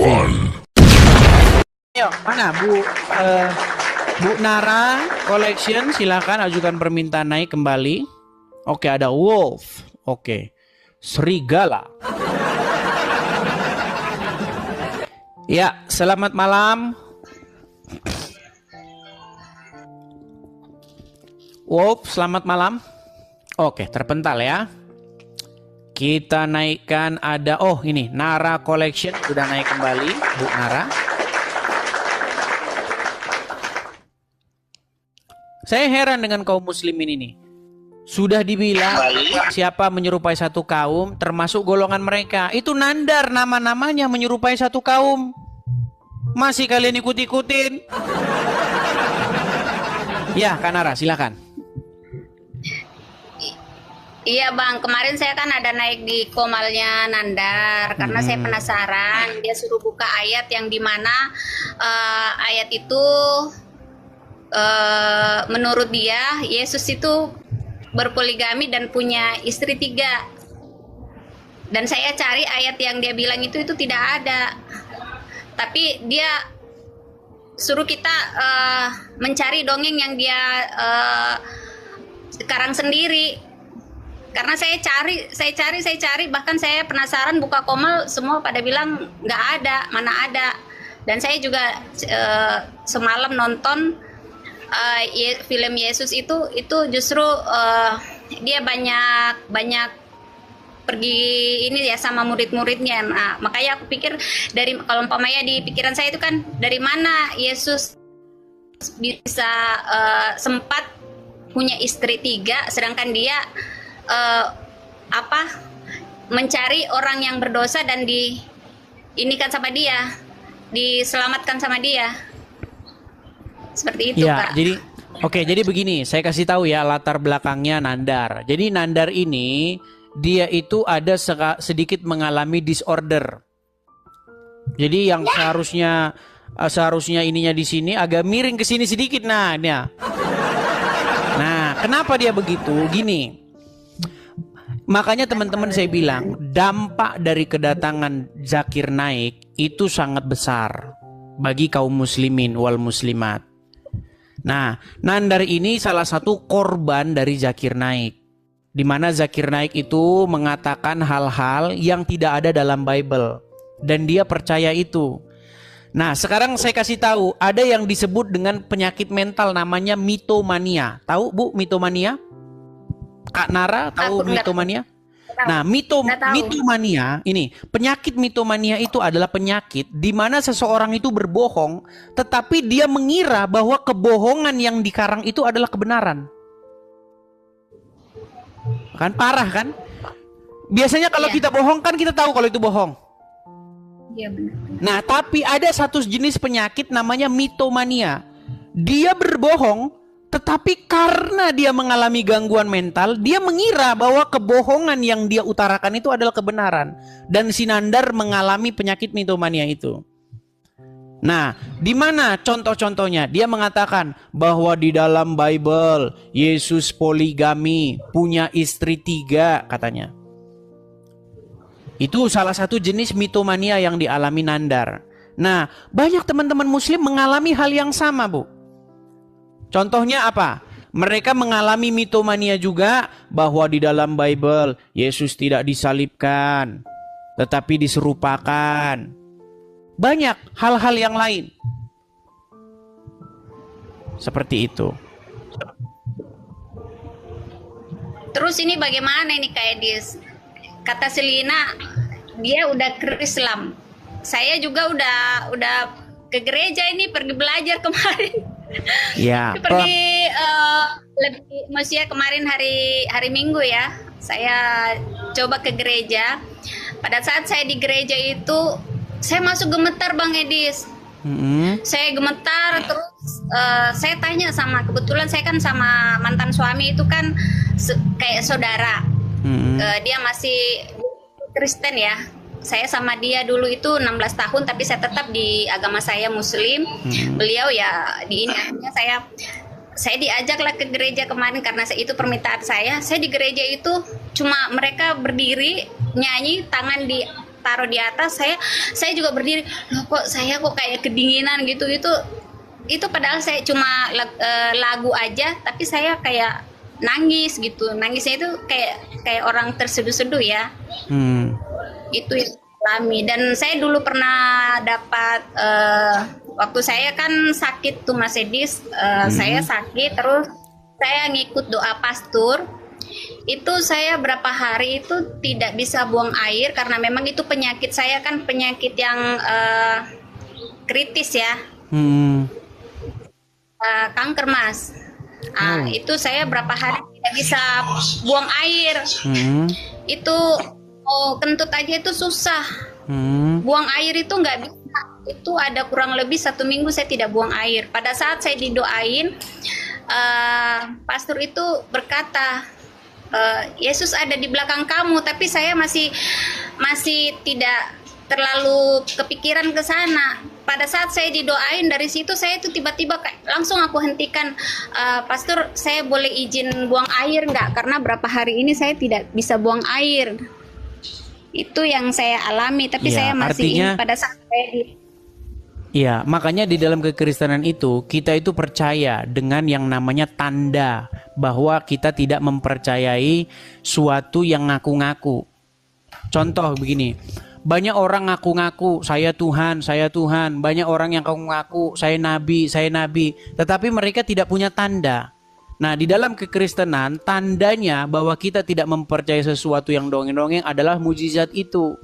Yuk, mana Bu Nara Collection, silakan ajukan permintaan naik kembali. Oke, ada wolf. Oke. Serigala. Ya, selamat malam. Wolf, selamat malam. Oke, terpental ya. Kita naikkan ada, oh ini Nara Collection sudah naik kembali, Bu Nara. Saya heran dengan kaum muslimin ini. Sudah dibilang siapa menyerupai satu kaum termasuk golongan mereka. Itu nandar nama-namanya menyerupai satu kaum. Masih kalian ikut-ikutin. Ya, Kanara silakan. Iya Bang, kemarin saya kan ada naik di komalnya Nandar karena saya penasaran. Dia suruh buka ayat yang dimana ayat itu menurut dia Yesus itu berpoligami dan punya istri 3. Dan saya cari ayat yang dia bilang itu tidak ada. Tapi dia suruh kita mencari dongeng yang dia sekarang sendiri. Karena saya cari, bahkan saya penasaran buka komal, semua pada bilang nggak ada, mana ada. Dan saya juga semalam nonton film Yesus itu justru dia banyak pergi ini ya sama murid-muridnya. Nah, makanya aku pikir dari kalau umpamanya di pikiran saya itu kan dari mana Yesus bisa sempat punya istri 3 sedangkan dia mencari orang yang berdosa dan diinikan sama dia, diselamatkan sama dia. Seperti itu, ya, Kak. jadi begini, saya kasih tahu ya latar belakangnya Nandar. Jadi Nandar ini dia itu ada sedikit mengalami disorder. Jadi yang seharusnya ininya di sini agak miring ke sini sedikit. Nah, kenapa dia begitu? Gini. Makanya teman-teman saya bilang dampak dari kedatangan Zakir Naik itu sangat besar bagi kaum muslimin wal muslimat. Nah, Nandar ini salah satu korban dari Zakir Naik. Di mana Zakir Naik itu mengatakan hal-hal yang tidak ada dalam Bible dan dia percaya itu. Nah, sekarang saya kasih tahu, ada yang disebut dengan penyakit mental namanya mitomania. Tahu Bu mitomania? Kak Nara tahu mitomania? Nah, mitomania ini, penyakit mitomania itu adalah penyakit di mana seseorang itu berbohong, tetapi dia mengira bahwa kebohongan yang dikarang itu adalah kebenaran. Kan parah kan? Biasanya kalau kita bohong kan kita tahu kalau itu bohong. Iya benar. Nah, tapi ada satu jenis penyakit namanya mitomania. Dia berbohong, tetapi karena dia mengalami gangguan mental, dia mengira bahwa kebohongan yang dia utarakan itu adalah kebenaran. Dan si Nandar mengalami penyakit mitomania itu. Nah, di mana contoh-contohnya? Dia mengatakan bahwa di dalam Bible Yesus poligami, punya istri 3 katanya. Itu salah satu jenis mitomania yang dialami Nandar. Nah, banyak teman-teman muslim mengalami hal yang sama, Bu. Contohnya apa? Mereka mengalami mitomania juga bahwa di dalam Bible Yesus tidak disalibkan, tetapi diserupakan. Banyak hal-hal yang lain. Seperti itu. Terus ini bagaimana ini Kak Edis? Kata Selina, dia udah ke Islam. Saya juga udah ke gereja ini, pergi belajar kemarin. Ya. Pergi maksudnya kemarin hari Minggu ya. Saya coba ke gereja. Pada saat saya di gereja itu, saya masuk gemetar Bang Edis. Saya gemetar terus saya tanya kebetulan saya kan sama mantan suami itu kan kayak saudara. Dia masih Kristen ya. Saya sama dia dulu itu 16 tahun tapi saya tetap di agama saya Muslim. Beliau ya di ini artinya saya diajaklah ke gereja kemarin karena itu permintaan saya. Saya di gereja itu cuma mereka berdiri nyanyi tangan taruh di atas, saya juga berdiri, loh kok saya kok kayak kedinginan gitu. Itu padahal saya cuma lagu aja, tapi saya kayak nangis gitu. Nangisnya itu kayak orang terseduh-seduh ya. Itu yang alami. Dan saya dulu pernah dapat waktu saya kan sakit tuh Mas Edis, saya sakit terus saya ngikut doa pastur. Itu saya berapa hari itu tidak bisa buang air karena memang itu penyakit saya kan penyakit yang kritis ya. Kanker Mas. Itu saya berapa hari tidak bisa buang air. Itu kentut aja itu susah. Buang air itu nggak bisa. Itu ada kurang lebih 1 minggu saya tidak buang air. Pada saat saya didoain, pastor itu berkata, Yesus ada di belakang kamu, tapi saya masih tidak terlalu kepikiran ke sana. Pada saat saya didoain dari situ, saya itu tiba-tiba langsung aku hentikan, pastor saya boleh izin buang air nggak? Karena berapa hari ini saya tidak bisa buang air. Itu yang saya alami, tapi saya masih artinya, pada saat saya Iya, makanya di dalam kekristenan itu kita itu percaya dengan yang namanya tanda bahwa kita tidak mempercayai suatu yang ngaku-ngaku. Contoh begini, banyak orang ngaku-ngaku saya Tuhan, banyak orang yang ngaku-ngaku saya nabi, tetapi mereka tidak punya tanda. Nah, di dalam kekristenan tandanya bahwa kita tidak mempercayai sesuatu yang dongeng-dongeng adalah mujizat itu.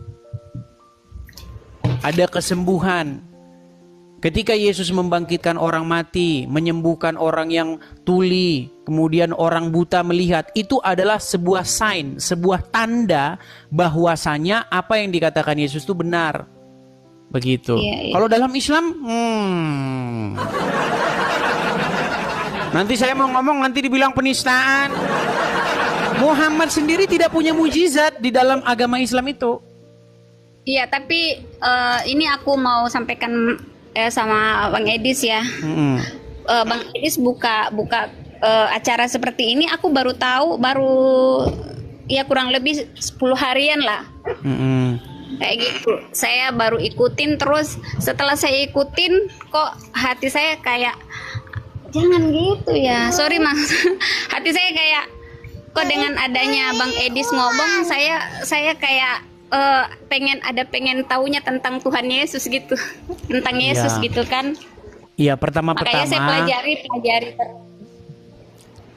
Ada kesembuhan. Ketika Yesus membangkitkan orang mati, menyembuhkan orang yang tuli, kemudian orang buta melihat, itu adalah sebuah sign, sebuah tanda bahwasanya apa yang dikatakan Yesus itu benar. Begitu. Kalau dalam Islam, nanti saya mau ngomong nanti dibilang penistaan. Muhammad sendiri tidak punya mujizat di dalam agama Islam itu. Iya, tapi ini aku mau sampaikan sama Bang Edis ya. Bang Edis buka acara seperti ini aku baru tahu ya kurang lebih 10 harian lah. Kayak gitu. Saya baru ikutin, terus setelah saya ikutin kok hati saya kayak jangan gitu ya. Sorry Mas. Hati saya kayak kok dengan adanya Bang Edis ngomong saya kayak pengen taunya tentang Tuhan Yesus gitu, tentang Yesus gitu kan. Iya, pertama-tama. Makanya saya pelajari terus.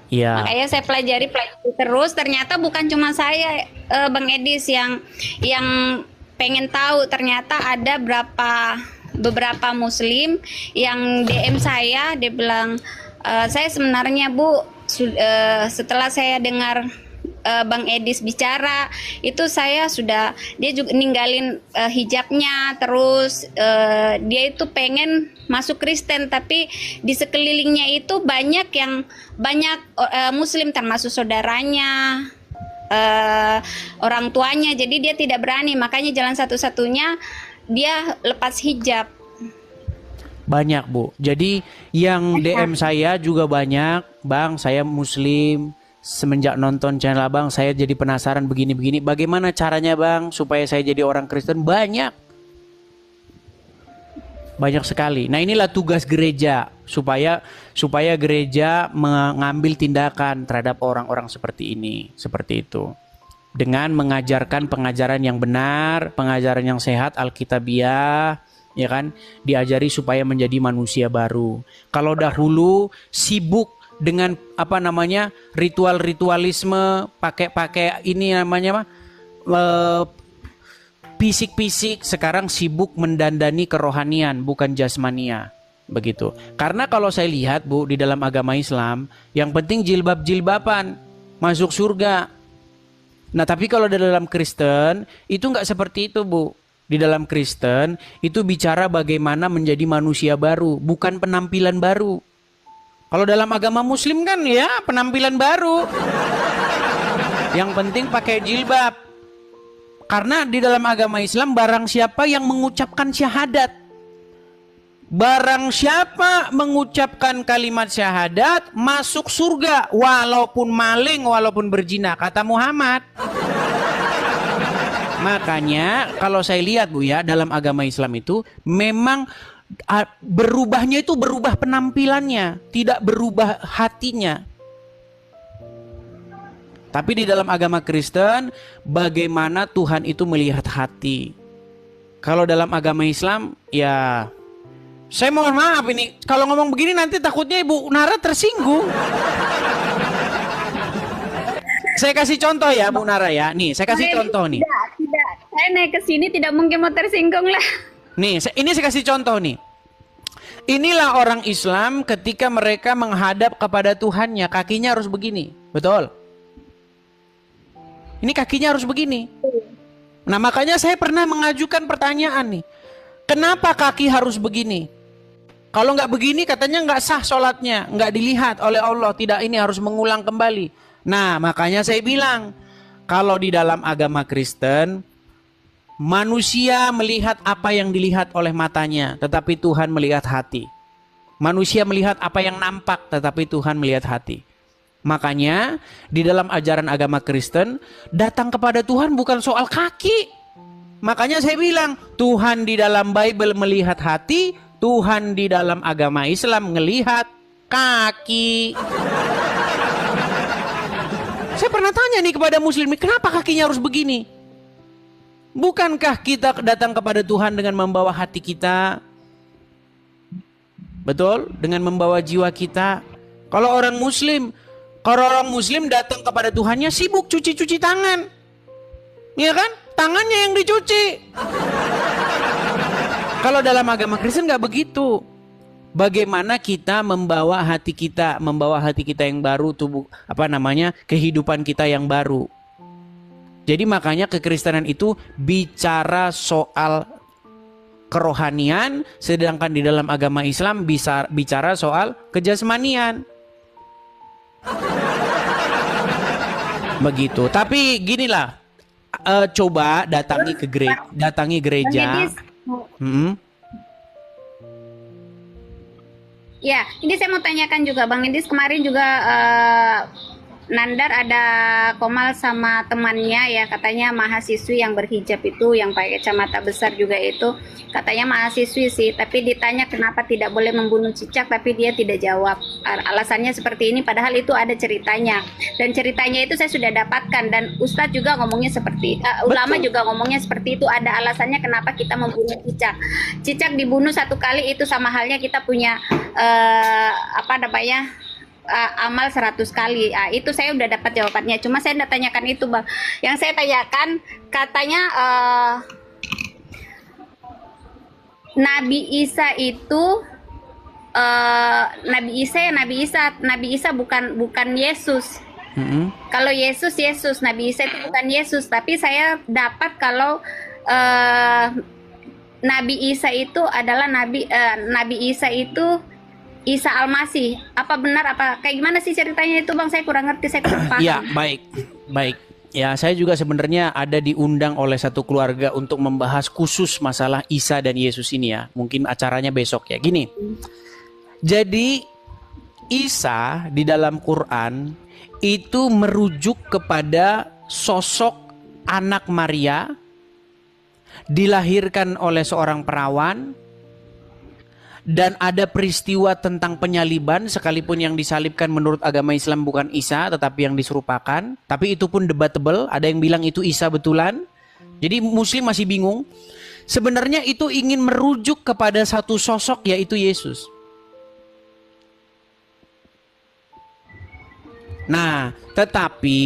Iya. Makanya saya pelajari terus. Ternyata bukan cuma saya, Bang Edis yang pengen tahu. Ternyata ada beberapa Muslim yang DM saya, dia bilang, saya sebenarnya Bu, setelah saya dengar Bang Edis bicara itu dia juga ninggalin hijabnya, terus dia itu pengen masuk Kristen, tapi di sekelilingnya itu banyak Muslim termasuk saudaranya, orang tuanya, jadi dia tidak berani, makanya jalan satu-satunya dia lepas hijab. Banyak Bu, jadi yang DM saya juga banyak, Bang saya Muslim. Semenjak nonton channel Abang saya jadi penasaran begini-begini. Bagaimana caranya Bang supaya saya jadi orang Kristen? Banyak sekali. Nah, inilah tugas gereja supaya gereja mengambil tindakan terhadap orang-orang seperti ini, seperti itu. Dengan mengajarkan pengajaran yang benar, pengajaran yang sehat, Alkitabiah, ya kan? Diajari supaya menjadi manusia baru. Kalau dahulu sibuk dengan ritualisme, pakai ini namanya fisik, sekarang sibuk mendandani kerohanian bukan jasmania, begitu. Karena kalau saya lihat Bu, di dalam agama Islam yang penting jilbaban masuk surga. Nah, tapi kalau di dalam Kristen itu nggak seperti itu Bu. Di dalam Kristen itu bicara bagaimana menjadi manusia baru, bukan penampilan baru. Kalau dalam agama Muslim kan ya penampilan baru. Yang penting pakai jilbab. Karena di dalam agama Islam barang siapa yang mengucapkan syahadat, barang siapa mengucapkan kalimat syahadat masuk surga walaupun maling, walaupun berzina, kata Muhammad. Makanya kalau saya lihat Bu ya, dalam agama Islam itu memang berubahnya itu berubah penampilannya, tidak berubah hatinya. Tapi di dalam agama Kristen, bagaimana Tuhan itu melihat hati. Kalau dalam agama Islam, ya saya mohon maaf ini, kalau ngomong begini nanti takutnya Ibu Nara tersinggung. Saya kasih contoh ya Bu Nara ya. Nih, saya kasih contoh nih. Tidak. Saya naik ke sini tidak mungkin mau tersinggung lah. Nih, ini saya kasih contoh nih. Inilah orang Islam ketika mereka menghadap kepada Tuhannya, kakinya harus begini. Betul? Ini kakinya harus begini. Nah, makanya saya pernah mengajukan pertanyaan nih. Kenapa kaki harus begini? Kalau nggak begini katanya nggak sah sholatnya, nggak dilihat oleh Allah. Tidak, ini harus mengulang kembali. Nah, makanya saya bilang, kalau di dalam agama Kristen, manusia melihat apa yang dilihat oleh matanya, tetapi Tuhan melihat hati. Manusia melihat apa yang nampak, tetapi Tuhan melihat hati. Makanya di dalam ajaran agama Kristen, datang kepada Tuhan bukan soal kaki. Makanya saya bilang, Tuhan di dalam Bible melihat hati, Tuhan di dalam agama Islam melihat kaki. Saya pernah tanya nih kepada muslim, kenapa kakinya harus begini? Bukankah kita datang kepada Tuhan dengan membawa hati kita? Betul? Dengan membawa jiwa kita. Kalau orang muslim datang kepada Tuhannya sibuk cuci-cuci tangan. Iya kan? Tangannya yang dicuci. Kalau dalam agama Kristen nggak begitu. Bagaimana kita membawa hati kita yang baru, kehidupan kita yang baru. Jadi makanya kekristenan itu bicara soal kerohanian, sedangkan di dalam agama Islam bisa bicara soal kejasmanian. Begitu. Tapi ginilah, coba datangi gereja. Ya, ini saya mau tanyakan juga Bang Indis, kemarin juga Nandar ada komal sama temannya ya, katanya mahasiswi yang berhijab itu, yang pakai kacamata besar juga itu, katanya mahasiswi sih, tapi ditanya kenapa tidak boleh membunuh cicak, tapi dia tidak jawab. Alasannya seperti ini, padahal itu ada ceritanya, dan ceritanya itu saya sudah dapatkan, dan Ustadz juga ngomongnya ulama juga ngomongnya seperti itu, ada alasannya kenapa kita membunuh cicak. Cicak dibunuh satu kali itu sama halnya kita punya amal 100 kali. Itu saya udah dapat jawabannya. Cuma saya udah tanyakan itu, Bang. Yang saya tanyakan katanya Nabi Isa itu Nabi Isa bukan Yesus. Kalau Yesus, Nabi Isa itu bukan Yesus, tapi saya dapat kalau Nabi Isa itu adalah Nabi Isa itu Isa Al-Masih. Apa benar, apa kayak gimana sih ceritanya itu, Bang? Saya kurang ngerti, saya kurang paham. Ya, baik. Ya, saya juga sebenarnya ada diundang oleh satu keluarga untuk membahas khusus masalah Isa dan Yesus ini ya. Mungkin acaranya besok ya. Gini. Jadi Isa di dalam Quran itu merujuk kepada sosok anak Maria, dilahirkan oleh seorang perawan. Dan ada peristiwa tentang penyaliban, sekalipun yang disalibkan menurut agama Islam bukan Isa, tetapi yang diserupakan. Tapi itu pun debatable, ada yang bilang itu Isa betulan. Jadi muslim masih bingung. Sebenarnya itu ingin merujuk kepada satu sosok, yaitu Yesus. Nah, tetapi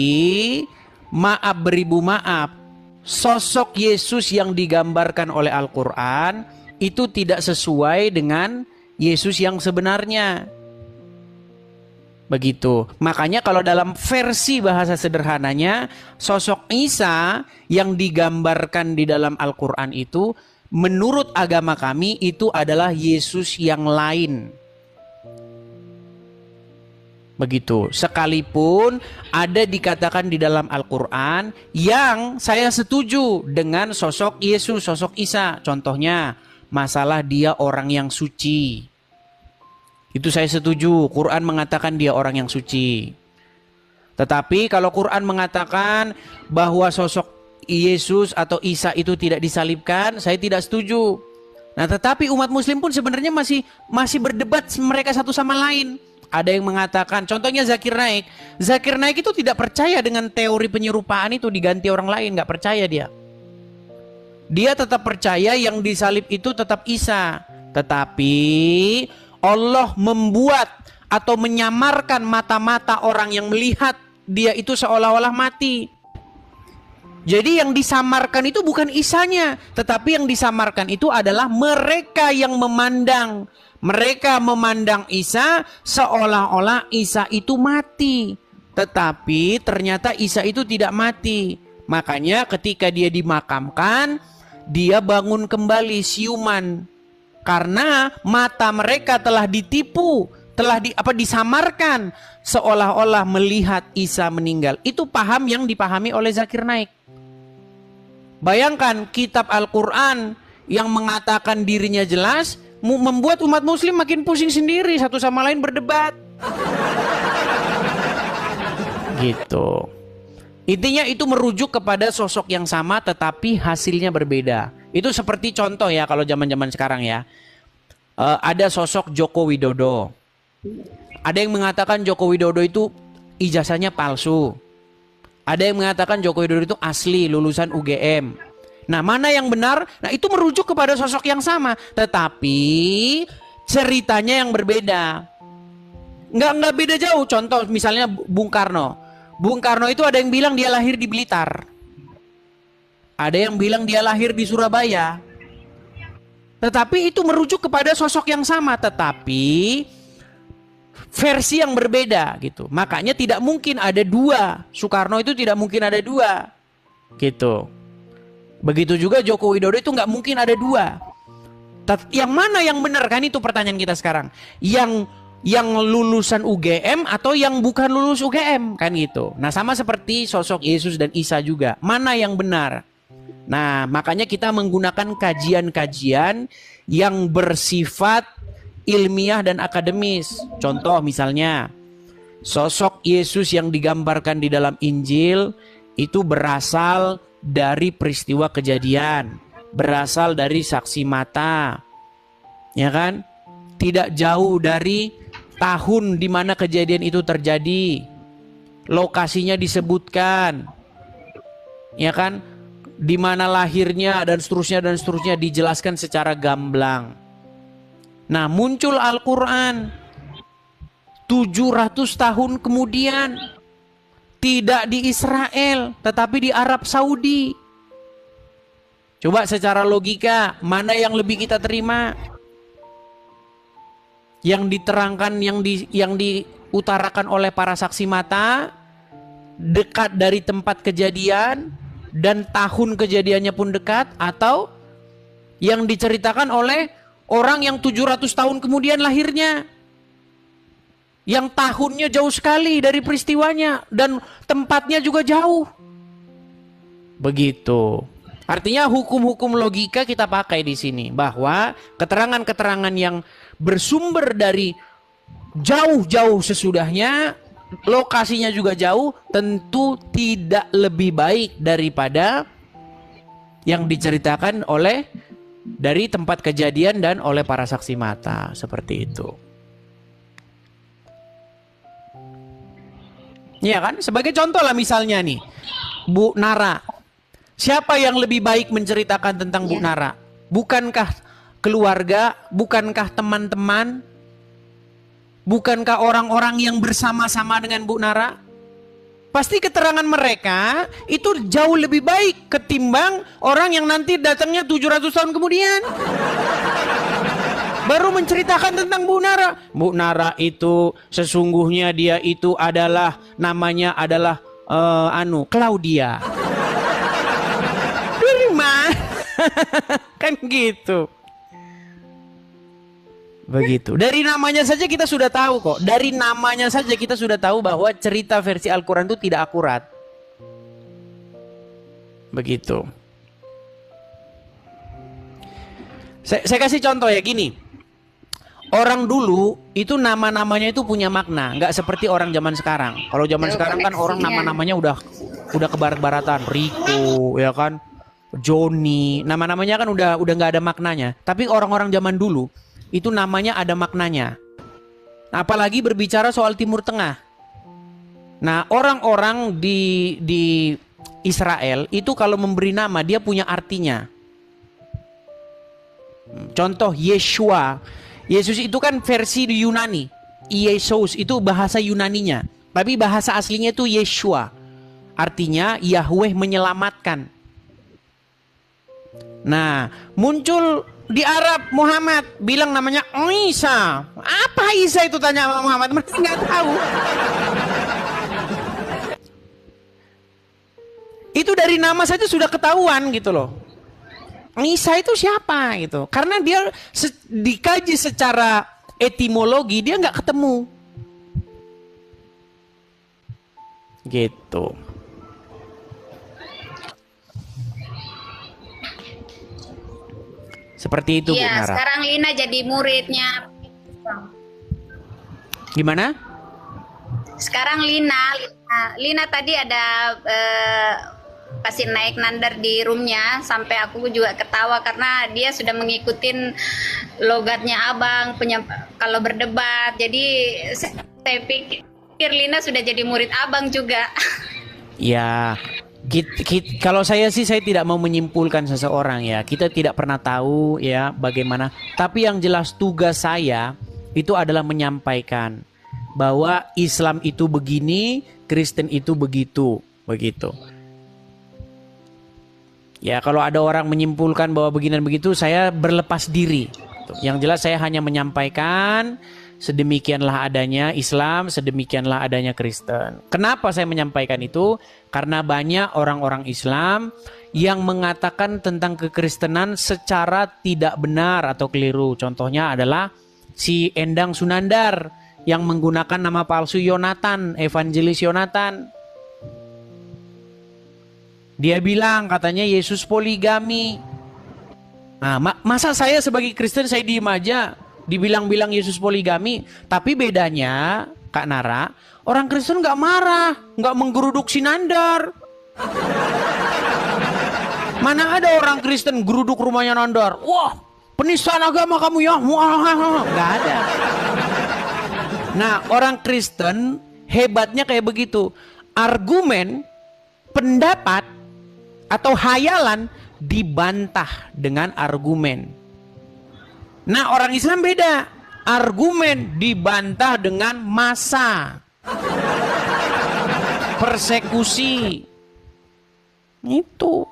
maaf beribu maaf, sosok Yesus yang digambarkan oleh Al-Quran itu tidak sesuai dengan Yesus yang sebenarnya. Begitu. Makanya kalau dalam versi bahasa sederhananya, sosok Isa yang digambarkan di dalam Al-Quran itu, menurut agama kami itu adalah Yesus yang lain. Begitu. Sekalipun ada dikatakan di dalam Al-Quran yang saya setuju dengan sosok Yesus, sosok Isa. Contohnya, masalah dia orang yang suci. Itu saya setuju. Quran mengatakan dia orang yang suci. Tetapi kalau Quran mengatakan bahwa sosok Yesus atau Isa itu tidak disalibkan, saya tidak setuju. Nah, tetapi umat muslim pun sebenarnya masih berdebat mereka satu sama lain. Ada yang mengatakan, contohnya Zakir Naik. Zakir Naik itu tidak percaya dengan teori penyerupaan itu diganti orang lain, nggak percaya dia. Dia tetap percaya yang disalib itu tetap Isa. Tetapi Allah membuat atau menyamarkan mata-mata orang yang melihat dia itu seolah-olah mati. Jadi yang disamarkan itu bukan Isanya, tetapi yang disamarkan itu adalah mereka yang memandang. Mereka memandang Isa seolah-olah Isa itu mati. Tetapi ternyata Isa itu tidak mati. Makanya ketika dia dimakamkan, dia bangun kembali siuman. Karena mata mereka telah ditipu, telah disamarkan seolah-olah melihat Isa meninggal. Itu paham yang dipahami oleh Zakir Naik. Bayangkan kitab Al-Quran yang mengatakan dirinya jelas membuat umat muslim makin pusing sendiri, satu sama lain berdebat. Gitu. Intinya itu merujuk kepada sosok yang sama tetapi hasilnya berbeda. Itu seperti contoh ya kalau zaman-zaman sekarang ya. Ada sosok Joko Widodo. Ada yang mengatakan Joko Widodo itu ijazahnya palsu. Ada yang mengatakan Joko Widodo itu asli lulusan UGM. Nah, mana yang benar? Nah, itu merujuk kepada sosok yang sama, tetapi ceritanya yang berbeda. Nggak beda jauh. Contoh misalnya Bung Karno. Bung Karno itu ada yang bilang dia lahir di Blitar. Ada yang bilang dia lahir di Surabaya. Tetapi itu merujuk kepada sosok yang sama, tetapi versi yang berbeda gitu. Makanya tidak mungkin ada dua. Soekarno itu tidak mungkin ada dua. Gitu. Begitu juga Joko Widodo itu nggak mungkin ada dua. Yang mana yang benar kan itu pertanyaan kita sekarang. Yang lulusan UGM atau yang bukan lulus UGM kan gitu. Nah, sama seperti sosok Yesus dan Isa juga. Mana yang benar? Nah, makanya kita menggunakan kajian-kajian yang bersifat ilmiah dan akademis. Contoh misalnya, sosok Yesus yang digambarkan di dalam Injil itu berasal dari peristiwa kejadian, berasal dari saksi mata. Ya kan? Tidak jauh dari tahun di mana kejadian itu terjadi. Lokasinya disebutkan. Ya kan? Di mana lahirnya dan seterusnya dijelaskan secara gamblang. Nah, muncul Al-Quran 700 tahun kemudian. Tidak di Israel, tetapi di Arab Saudi. Coba secara logika, mana yang lebih kita terima? Yang diterangkan, yang diutarakan oleh para saksi mata, dekat dari tempat kejadian, dan tahun kejadiannya pun dekat, atau yang diceritakan oleh orang yang 700 tahun kemudian lahirnya, yang tahunnya jauh sekali dari peristiwanya dan tempatnya juga jauh. Begitu. Artinya hukum-hukum logika kita pakai di sini, bahwa keterangan-keterangan yang bersumber dari jauh-jauh sesudahnya, lokasinya juga jauh, tentu tidak lebih baik daripada yang diceritakan oleh dari tempat kejadian dan oleh para saksi mata. Seperti itu. Ya kan? Sebagai contoh lah misalnya nih, Bu Nara. Siapa yang lebih baik menceritakan tentang Bu Nara? Bukankah keluarga? Bukankah teman-teman? Bukankah orang-orang yang bersama-sama dengan Bu Nara? Pasti keterangan mereka itu jauh lebih baik ketimbang orang yang nanti datangnya 700 tahun kemudian. Baru menceritakan tentang Bu Nara. Bu Nara itu sesungguhnya dia itu adalah, namanya adalah Claudia. Dari mana? Kan gitu. Begitu. Dari namanya saja kita sudah tahu kok. Dari namanya saja kita sudah tahu bahwa cerita versi Al-Quran itu tidak akurat. Begitu. Saya kasih contoh ya, gini. Orang dulu itu nama-namanya itu punya makna, nggak seperti orang zaman sekarang. Kalau zaman sekarang kan orang nama-namanya udah udah ke barat-baratan, Rico, ya kan, Joni, nama-namanya kan udah nggak ada maknanya. Tapi orang-orang zaman dulu itu namanya ada maknanya. Apalagi berbicara soal Timur Tengah. Nah, orang-orang di Israel itu kalau memberi nama dia punya artinya. Contoh Yeshua. Yesus itu kan versi di Yunani. Yesus itu bahasa Yunaninya. Tapi bahasa aslinya itu Yeshua. Artinya Yahweh menyelamatkan. Nah, muncul di Arab Muhammad bilang namanya Isa. Apa Isa itu, tanya sama Muhammad, mereka nggak tahu. Itu dari nama saja sudah ketahuan gitu loh. Isa itu siapa gitu. Karena dia dikaji secara etimologi dia nggak ketemu. Gitu. Seperti itu, Bu Iya, Nara. sekarang Lina jadi muridnya. Gimana? Sekarang Lina tadi ada pasti naik nandar di roomnya, sampai aku juga ketawa karena dia sudah mengikutin logatnya abang kalau berdebat. Jadi saya pikir Lina sudah jadi murid abang juga. Ya, kalau saya sih saya tidak mau menyimpulkan seseorang ya. Kita tidak pernah tahu ya bagaimana. Tapi yang jelas tugas saya itu adalah menyampaikan bahwa Islam itu begini, Kristen itu begitu, begitu. Ya, kalau ada orang menyimpulkan bahwa begini dan begitu, saya berlepas diri. Yang jelas saya hanya menyampaikan sedemikianlah adanya Islam, sedemikianlah adanya Kristen. Kenapa saya menyampaikan itu? Karena banyak orang-orang Islam yang mengatakan tentang kekristenan secara tidak benar atau keliru. Contohnya adalah si Endang Sunandar yang menggunakan nama palsu Yonatan, Evangelis Yonatan. Dia bilang katanya Yesus poligami. Nah, masa saya sebagai Kristen saya diem aja dibilang-bilang Yesus poligami? Tapi bedanya, Kak Nara, orang Kristen nggak marah, nggak menggeruduk Sinandar. Mana ada orang Kristen geruduk rumahnya Nandar? Wah, penistaan agama kamu ya? Nggak ada. Nah, orang Kristen hebatnya kayak begitu. Argumen, pendapat, atau hayalan dibantah dengan argumen. Nah, orang Islam beda. Argumen dibantah dengan massa. Persekusi. Itu.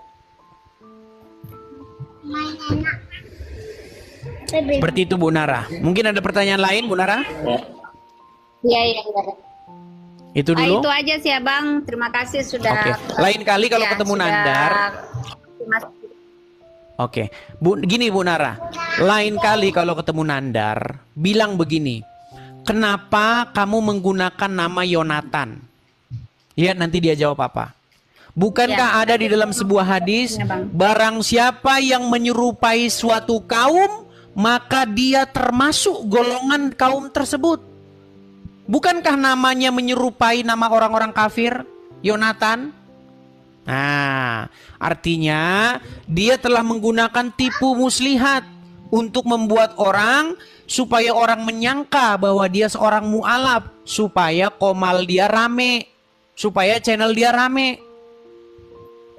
Seperti itu, Bu Nara. Mungkin ada pertanyaan lain, Bu Nara? Iya. Itu dulu. Itu aja sih Abang. Terima kasih sudah. Oke. Lain kali kalau ketemu Nandar. Oke. Gini Bu Nara. Lain kali kalau ketemu Nandar, bilang begini. Kenapa kamu menggunakan nama Yonatan? Ya, nanti dia jawab apa. Bukankah ada di dalam sebuah hadis, barang siapa yang menyerupai suatu kaum, maka dia termasuk golongan kaum tersebut. Bukankah namanya menyerupai nama orang-orang kafir, Yonatan? Nah, artinya dia telah menggunakan tipu muslihat untuk membuat orang, supaya orang menyangka bahwa dia seorang mu'alaf, supaya komal dia rame, supaya channel dia rame.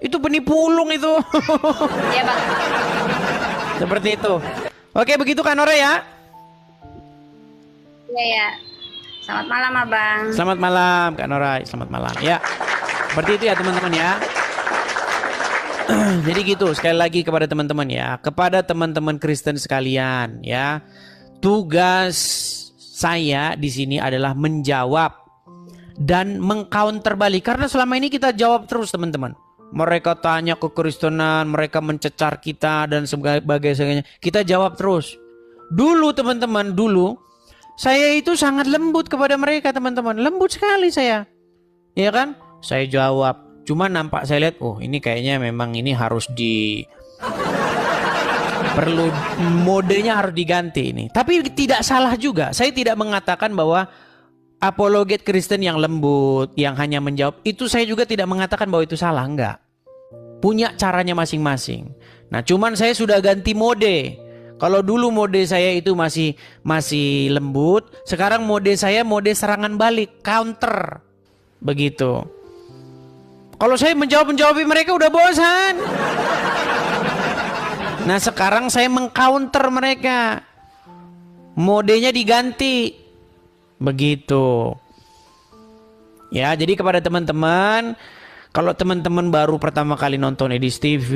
Itu penipu ulung itu. Iya Bang. Seperti itu. Oke, begitu kan Nora ya? Iya. Selamat malam Abang. Selamat malam Kak Nora, selamat malam. Ya, seperti itu ya teman-teman ya. Jadi gitu, sekali lagi kepada teman-teman ya, kepada teman-teman Kristen sekalian ya, tugas saya di sini adalah menjawab dan mengcounter balik, karena selama ini kita jawab terus teman-teman. Mereka tanya kekristenan, mereka mencecar kita dan sebagainya, kita jawab terus. Dulu teman-teman, dulu saya itu sangat lembut kepada mereka teman-teman, lembut sekali saya, ya kan? Saya jawab. Cuma nampak saya lihat, oh ini kayaknya memang ini harus perlu modenya harus diganti ini. Tapi tidak salah juga. Saya tidak mengatakan bahwa apologet Kristen yang lembut, yang hanya menjawab, itu saya juga tidak mengatakan bahwa itu salah, enggak. Punya caranya masing-masing. Nah, cuman saya sudah ganti mode. Kalau dulu mode saya itu masih lembut, sekarang mode saya mode serangan balik, counter. Begitu. Kalau saya menjawab mereka udah bosan. Nah, sekarang saya mengcounter mereka. Modenya diganti. Begitu. Ya, jadi kepada teman-teman, kalau teman-teman baru pertama kali nonton Edis TV,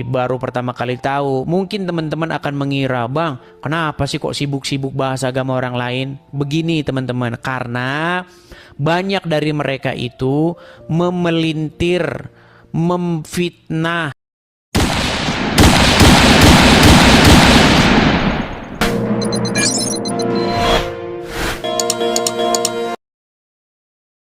baru pertama kali tahu, mungkin teman-teman akan mengira, "Bang, kenapa sih kok sibuk-sibuk bahas agama orang lain?" Begini teman-teman, karena banyak dari mereka itu memelintir, memfitnah